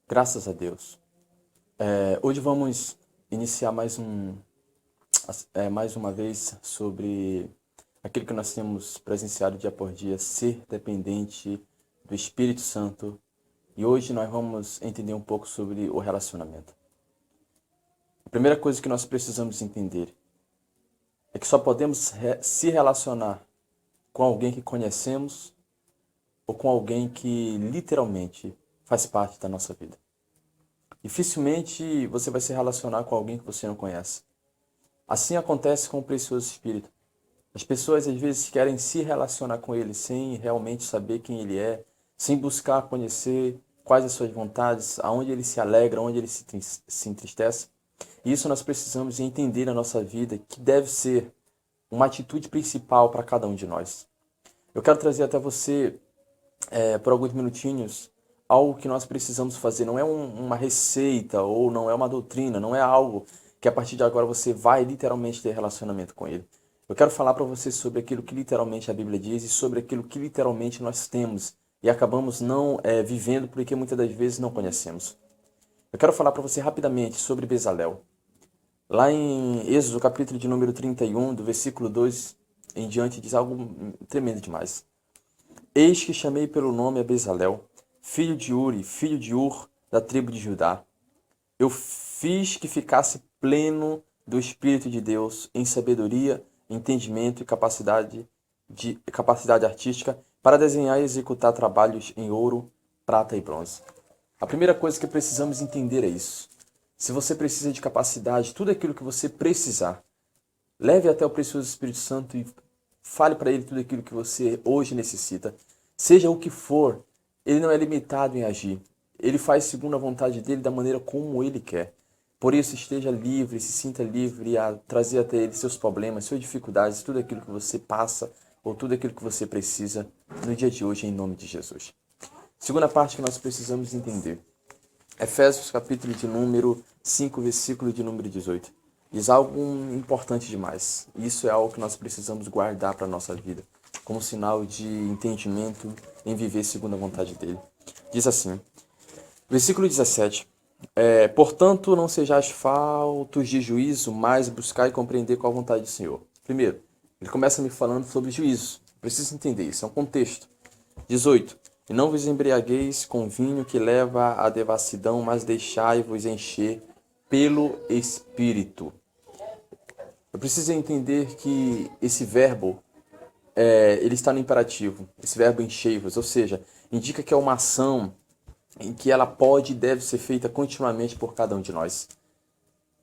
Graças a Deus. Hoje vamos iniciar mais uma vez sobre aquilo que nós temos presenciado dia por dia, ser dependente do Espírito Santo. E hoje nós vamos entender um pouco sobre o relacionamento. A primeira coisa que nós precisamos entender é que só podemos se relacionar com alguém que conhecemos ou com alguém que literalmente faz parte da nossa vida. Dificilmente você vai se relacionar com alguém que você não conhece. Assim acontece com o precioso Espírito. As pessoas às vezes querem se relacionar com ele sem realmente saber quem ele é, sem buscar conhecer quais as suas vontades, aonde ele se alegra, onde ele se entristece. E isso nós precisamos entender na nossa vida que deve ser uma atitude principal para cada um de nós. Eu quero trazer até você, por alguns minutinhos, algo que nós precisamos fazer. Não é uma receita ou não é uma doutrina, não é algo que a partir de agora você vai literalmente ter relacionamento com ele. Eu quero falar para você sobre aquilo que literalmente a Bíblia diz e sobre aquilo que literalmente nós temos e acabamos não vivendo porque muitas das vezes não conhecemos. Eu quero falar para você rapidamente sobre Bezalel. Lá em Êxodo, capítulo de número 31, do versículo 2 em diante, diz algo tremendo demais. Eis que chamei pelo nome a Bezalel, filho de Uri, filho de Ur, da tribo de Judá. Eu fiz que ficasse pleno do Espírito de Deus em sabedoria, entendimento e capacidade artística para desenhar e executar trabalhos em ouro, prata e bronze. A primeira coisa que precisamos entender é isso. Se você precisa de capacidade, tudo aquilo que você precisar, leve até o precioso Espírito Santo e fale para ele tudo aquilo que você hoje necessita. Seja o que for, ele não é limitado em agir. Ele faz segundo a vontade dele, da maneira como ele quer. Por isso, esteja livre, se sinta livre a trazer até ele seus problemas, suas dificuldades, tudo aquilo que você passa ou tudo aquilo que você precisa no dia de hoje, em nome de Jesus. Segunda parte que nós precisamos entender. Efésios, capítulo de número 5, versículo de número 18. Diz algo importante demais. Isso é algo que nós precisamos guardar para a nossa vida, como sinal de entendimento em viver segundo a vontade dele. Diz assim, versículo 17. Portanto, não sejais faltos de juízo, mas buscai compreender qual a vontade do Senhor. Primeiro, ele começa me falando sobre juízo. Preciso entender isso, é um contexto. 18. E não vos embriagueis com vinho que leva à devassidão, mas deixai-vos encher pelo Espírito. Eu preciso entender que esse verbo, ele está no imperativo. Esse verbo enchei-vos, ou seja, indica que é uma ação em que ela pode e deve ser feita continuamente por cada um de nós.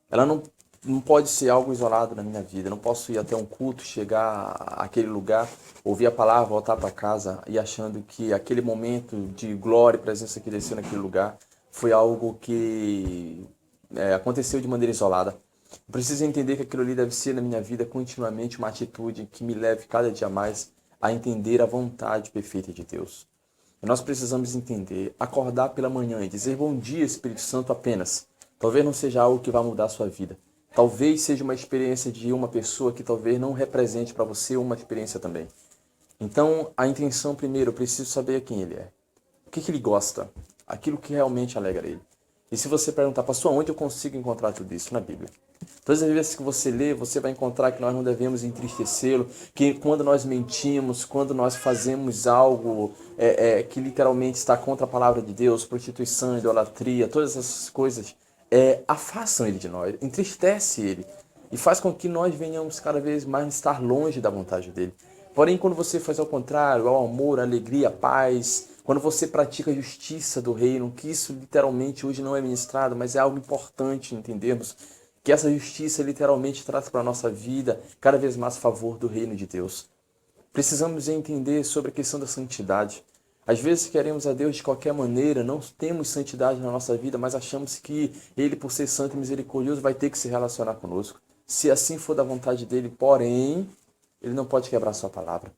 Ela não pode ser algo isolado na minha vida. Eu não posso ir até um culto, chegar àquele lugar, ouvir a palavra, voltar para casa e achando que aquele momento de glória e presença que desceu naquele lugar foi algo que aconteceu de maneira isolada. Eu preciso entender que aquilo ali deve ser na minha vida continuamente uma atitude que me leve cada dia mais a entender a vontade perfeita de Deus. E nós precisamos entender, acordar pela manhã e dizer bom dia, Espírito Santo, apenas. Talvez não seja algo que vá mudar a sua vida. Talvez seja uma experiência de uma pessoa que talvez não represente para você uma experiência também. Então, a intenção primeiro, eu preciso saber quem ele é. O que ele gosta. Aquilo que realmente alegra ele. E se você perguntar, pastor, onde eu consigo encontrar tudo isso? Na Bíblia. Todas as vezes que você lê, você vai encontrar que nós não devemos entristecê-lo, que quando nós mentimos, quando nós fazemos algo que literalmente está contra a palavra de Deus, prostituição, idolatria, todas essas coisas, afastam ele de nós, entristece ele e faz com que nós venhamos cada vez mais estar longe da vontade dele. Porém, quando você faz ao contrário, ao amor, à alegria, à paz, quando você pratica a justiça do reino, que isso literalmente hoje não é ministrado, mas é algo importante entendermos, que essa justiça literalmente traz para a nossa vida cada vez mais favor do reino de Deus. Precisamos entender sobre a questão da santidade. Às vezes queremos a Deus de qualquer maneira, não temos santidade na nossa vida, mas achamos que Ele, por ser santo e misericordioso, vai ter que se relacionar conosco. Se assim for da vontade dEle, porém, Ele não pode quebrar sua palavra.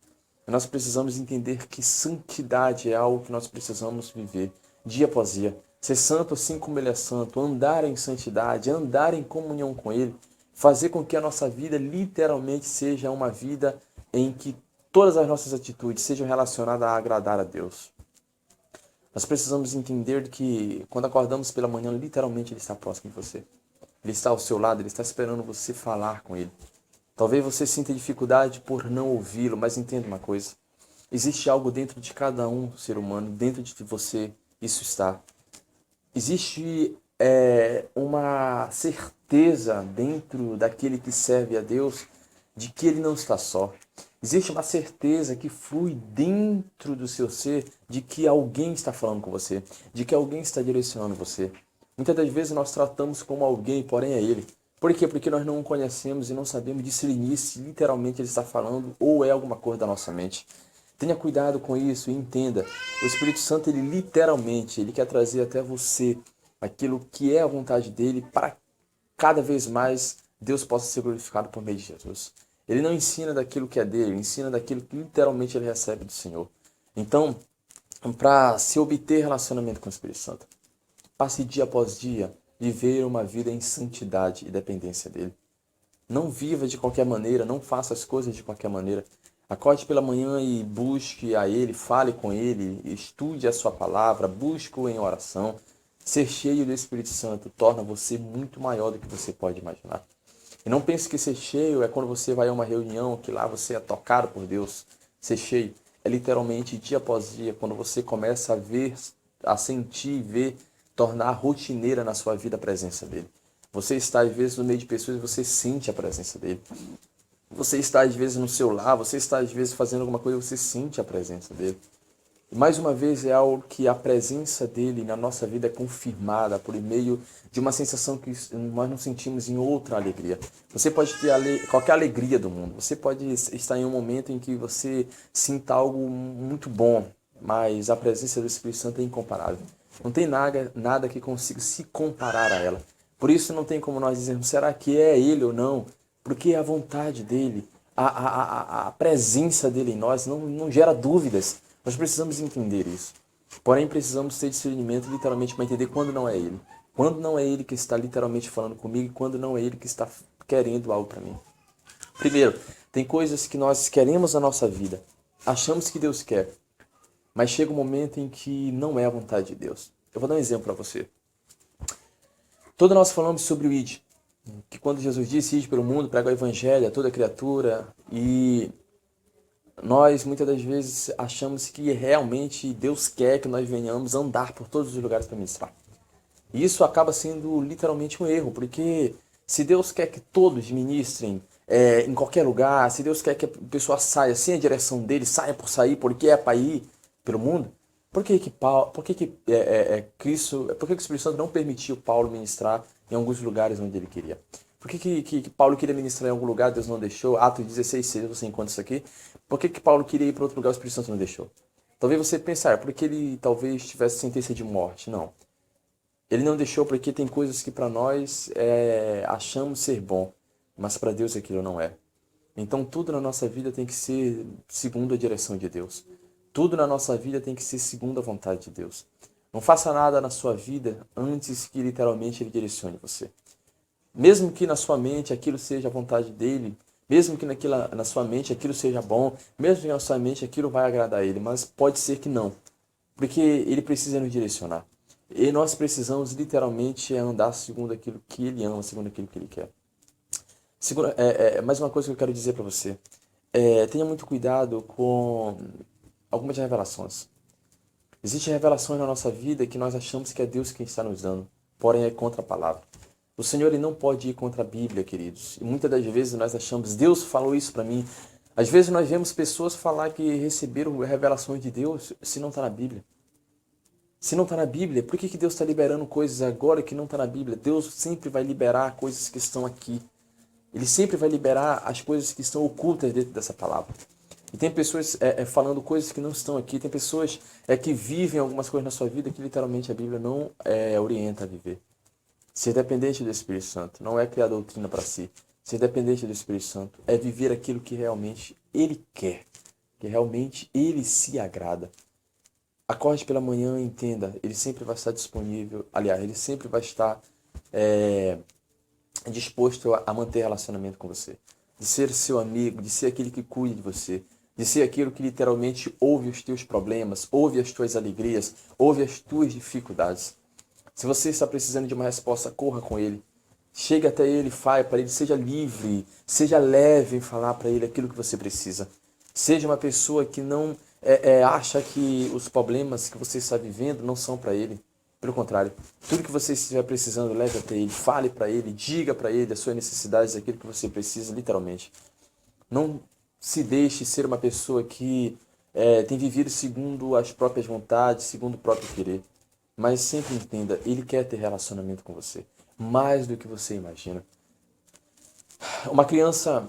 E nós precisamos entender que santidade é algo que nós precisamos viver dia após dia. Ser santo assim como Ele é santo, andar em santidade, andar em comunhão com Ele, fazer com que a nossa vida literalmente seja uma vida em que todas as nossas atitudes sejam relacionadas a agradar a Deus. Nós precisamos entender que quando acordamos pela manhã, literalmente Ele está próximo de você. Ele está ao seu lado, Ele está esperando você falar com Ele. Talvez você sinta dificuldade por não ouvi-lo, mas entenda uma coisa. Existe algo dentro de cada um ser humano, dentro de você, isso está. Existe uma certeza dentro daquele que serve a Deus de que ele não está só. Existe uma certeza que flui dentro do seu ser de que alguém está falando com você, de que alguém está direcionando você. Muitas das vezes nós tratamos como alguém, porém é ele. Por quê? Porque nós não o conhecemos e não sabemos discernir se literalmente ele está falando ou é alguma coisa da nossa mente. Tenha cuidado com isso e entenda. O Espírito Santo, ele literalmente, ele quer trazer até você aquilo que é a vontade dele para cada vez mais Deus possa ser glorificado por meio de Jesus. Ele não ensina daquilo que é dele, ele ensina daquilo que literalmente ele recebe do Senhor. Então, para se obter relacionamento com o Espírito Santo, passe dia após dia viver uma vida em santidade e dependência dele. Não viva de qualquer maneira, não faça as coisas de qualquer maneira. Acorde pela manhã e busque a Ele, fale com Ele, estude a sua palavra, busque-o em oração. Ser cheio do Espírito Santo torna você muito maior do que você pode imaginar. E não pense que ser cheio é quando você vai a uma reunião, que lá você é tocado por Deus. Ser cheio é literalmente dia após dia, quando você começa a ver, a sentir, ver, tornar rotineira na sua vida a presença dEle. Você está às vezes no meio de pessoas e você sente a presença dEle. Você está às vezes no seu lar, você está às vezes fazendo alguma coisa e você sente a presença dele. E mais uma vez é algo que a presença dele na nossa vida é confirmada por meio de uma sensação que nós não sentimos em outra alegria. Você pode ter qualquer alegria do mundo, você pode estar em um momento em que você sinta algo muito bom, mas a presença do Espírito Santo é incomparável. Não tem nada que consiga se comparar a ela. Por isso não tem como nós dizermos, será que é ele ou não? Porque a vontade dele, a presença dele em nós não gera dúvidas. Nós precisamos entender isso. Porém, precisamos ter discernimento literalmente para entender quando não é ele. Quando não é ele que está literalmente falando comigo e quando não é ele que está querendo algo para mim. Primeiro, tem coisas que nós queremos na nossa vida. Achamos que Deus quer. Mas chega um momento em que não é a vontade de Deus. Eu vou dar um exemplo para você. Todos nós falamos sobre o ID. Que quando Jesus disse, ide pelo mundo, prega o evangelho a toda criatura, e nós muitas das vezes achamos que realmente Deus quer que nós venhamos andar por todos os lugares para ministrar. E isso acaba sendo literalmente um erro, porque se Deus quer que todos ministrem em qualquer lugar, se Deus quer que a pessoa saia sem a direção dele, saia por sair, porque é para ir pelo mundo, por que o Espírito Santo não permitiu Paulo ministrar em alguns lugares onde ele queria? Por que Paulo queria ministrar em algum lugar, Deus não deixou? Atos 16:6, você encontra isso aqui. Por que Paulo queria ir para outro lugar, o Espírito Santo não deixou? Talvez você pensar, porque ele talvez tivesse sentença de morte. Não. Ele não deixou porque tem coisas que para nós achamos ser bom, mas para Deus aquilo não é. Então tudo na nossa vida tem que ser segundo a direção de Deus. Tudo na nossa vida tem que ser segundo a vontade de Deus. Não faça nada na sua vida antes que literalmente Ele direcione você. Mesmo que na sua mente aquilo seja a vontade dEle, mesmo que na sua mente aquilo seja bom, mesmo que na sua mente aquilo vai agradar a Ele, mas pode ser que não, porque Ele precisa nos direcionar. E nós precisamos literalmente andar segundo aquilo que Ele ama, segundo aquilo que Ele quer. Mais uma coisa que eu quero dizer para você. Tenha muito cuidado com algumas revelações. Existem revelações na nossa vida que nós achamos que é Deus quem está nos dando, porém é contra a palavra. O Senhor ele não pode ir contra a Bíblia, queridos. E muitas das vezes nós achamos, Deus falou isso para mim. Às vezes nós vemos pessoas falar que receberam revelações de Deus se não está na Bíblia. Se não está na Bíblia, por que Deus está liberando coisas agora que não está na Bíblia? Deus sempre vai liberar coisas que estão aqui. Ele sempre vai liberar as coisas que estão ocultas dentro dessa palavra. E tem pessoas falando coisas que não estão aqui. Tem pessoas que vivem algumas coisas na sua vida que literalmente a Bíblia não orienta a viver. Ser dependente do Espírito Santo não é criar doutrina para si. Ser dependente do Espírito Santo é viver aquilo que realmente Ele quer. Que realmente Ele se agrada. Acorde pela manhã e entenda. Ele sempre vai estar disponível. Aliás, Ele sempre vai estar disposto a manter relacionamento com você. De ser seu amigo, de ser aquele que cuida de você. de ser aquilo que literalmente ouve os teus problemas, ouve as tuas alegrias, ouve as tuas dificuldades. Se você está precisando de uma resposta, corra com ele. Chegue até ele, fale para ele, seja livre, seja leve em falar para ele aquilo que você precisa. Seja uma pessoa que não acha que os problemas que você está vivendo não são para ele. Pelo contrário, tudo que você estiver precisando, leve até ele, fale para ele, diga para ele as suas necessidades, aquilo que você precisa, literalmente. Não se deixe ser uma pessoa que tem vivido segundo as próprias vontades, segundo o próprio querer. Mas sempre entenda, ele quer ter relacionamento com você, mais do que você imagina. Uma criança,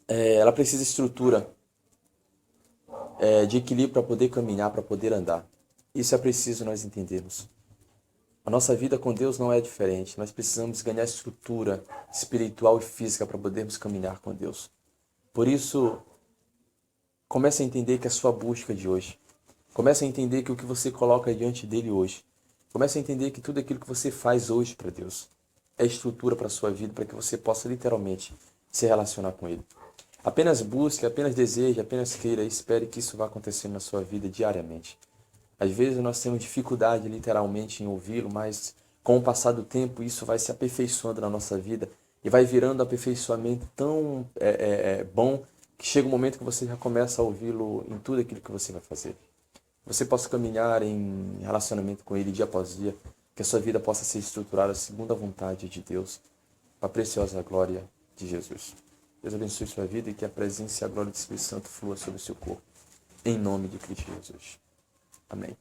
ela precisa de estrutura, de equilíbrio para poder caminhar, para poder andar. Isso é preciso nós entendermos. A nossa vida com Deus não é diferente. Nós precisamos ganhar estrutura espiritual e física para podermos caminhar com Deus. Por isso, comece a entender que a sua busca de hoje, comece a entender que o que você coloca diante dele hoje, comece a entender que tudo aquilo que você faz hoje para Deus é estrutura para a sua vida, para que você possa literalmente se relacionar com ele. Apenas busque, apenas deseje, apenas queira e espere que isso vá acontecendo na sua vida diariamente. Às vezes nós temos dificuldade literalmente em ouvi-lo, mas com o passar do tempo isso vai se aperfeiçoando na nossa vida e vai virando um aperfeiçoamento tão bom que chega um momento que você já começa a ouvi-lo em tudo aquilo que você vai fazer. Você possa caminhar em relacionamento com ele dia após dia, que a sua vida possa ser estruturada segundo a vontade de Deus, para a preciosa glória de Jesus. Deus abençoe sua vida e que a presença e a glória do Espírito Santo flua sobre o seu corpo. Em nome de Cristo Jesus. Amém.